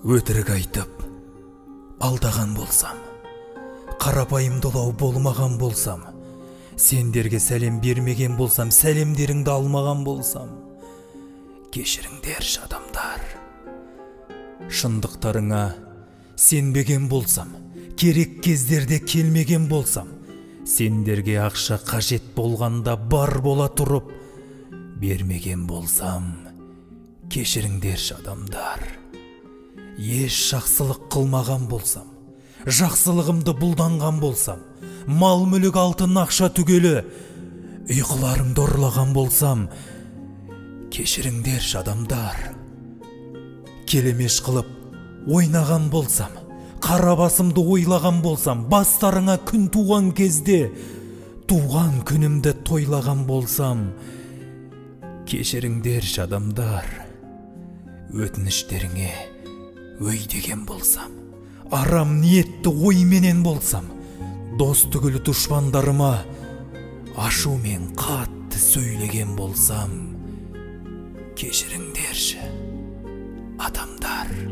Өтірік айтып, алдаған болсам, қарапайымдылау болмаған болсам, сендерге сәлем бермеген болсам, сәлемдеріңді алмаған болсам, кешіріңдерші адамдар. Шындықтарыңа сенбеген болсам, керек кездерде келмеген болсам, сендерге ақша қажет болғанда бар бола тұрып, бермеген болсам, кешіріңдерші адамдар. Еш жақсылық қылмаған болсам, жақсылығымды бұлданған болсам, мал мүлік алтын ақша түгелі, ұйқыларыңды ұрлаған болсам, кешіріңдерші адамдар. Келемеш қылып ойнаған болсам, қара басымды ойлаған болсам, бастарыңа күн туған кезде, туған күнімді тойлаған болсам, кешіріңдерші адамдар. Өтініштеріңе өй деген болсам, арам ниетті ойменен болсам, дос түгілі дұшпандарыма ашумен қатты сөйлеген болсам, кешіріңдерші адамдар.